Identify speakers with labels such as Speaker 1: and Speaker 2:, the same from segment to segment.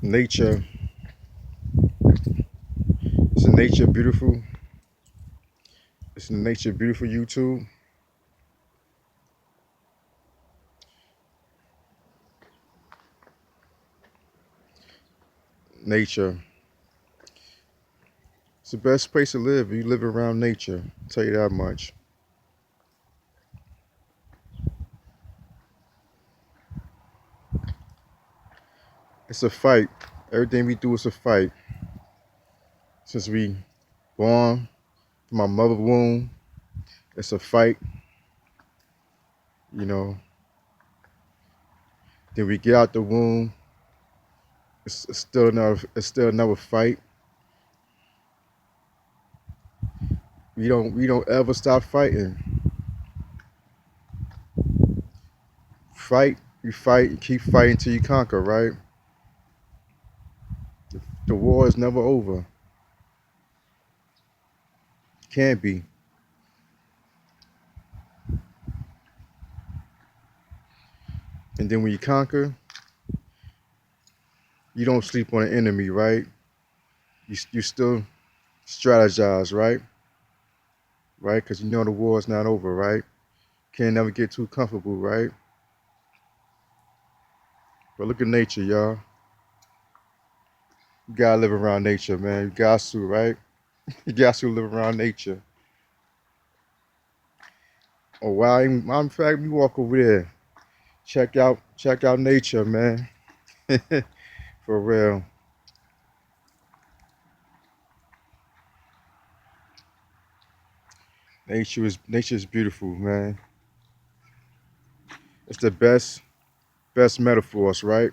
Speaker 1: Nature, is nature beautiful? Is nature beautiful, YouTube? Nature. It's the best place to live. You live around nature. I'll tell you that much. It's a fight. Everything we do is a fight. Since we born from my mother womb, it's a fight. You know. Then we get out the womb. It's still another. It's still another fight. We don't ever stop fighting. Fight. You fight. You keep fighting until you conquer. Right. The war is never over. Can't be. And then when you conquer, you don't sleep on an enemy, right? You still strategize, right? Right? Because you know the war is not over, right? Can't never get too comfortable, right? But look at nature, y'all. You gotta live around nature, man. You got to, right? You got to live around nature. Oh wow! In fact, we walk over there. Check out nature, man. For real. Nature is beautiful, man. It's the best metaphors, right?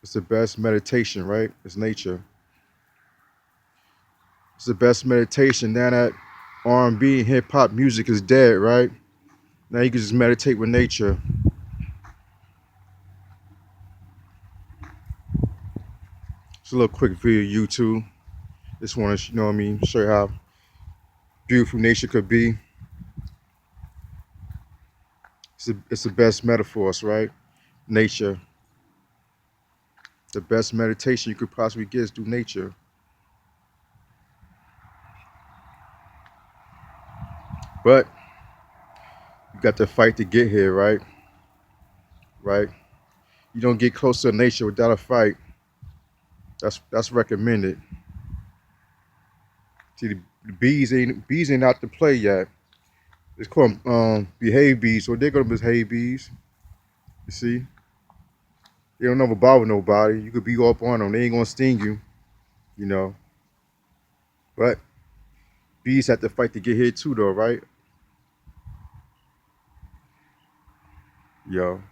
Speaker 1: It's the best meditation, right? It's nature. It's the best meditation. Now that R&B and hip hop music is dead, right? Now you can just meditate with nature. It's a little quick video, YouTube. Just want to, show you how beautiful nature could be. It's the best metaphors, right? Nature. The best meditation you could possibly get is through nature. But you got to fight to get here, right? Right? You don't get close to nature without a fight. That's recommended. See, the bees ain't out to play yet. It's called behave bees, so they're gonna behave bees. You see, they don't never bother nobody. You could be up on them; they ain't gonna sting you, you know. But bees have to fight to get here too, though, right? Yo,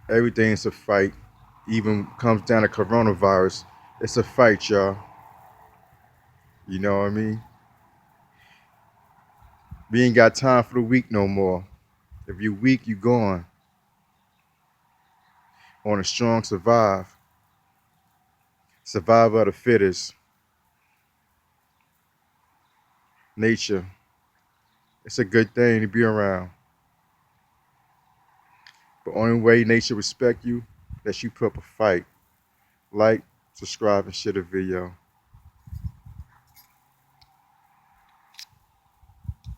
Speaker 1: everything's a fight. Even comes down to coronavirus, it's a fight, y'all. You know what I mean? We ain't got time for the weak no more. If you weak, you gone. On a strong survive. Survival of the fittest. Nature. It's a good thing to be around. The only way nature respect you, that you put up a fight. Like, subscribe, and share the video.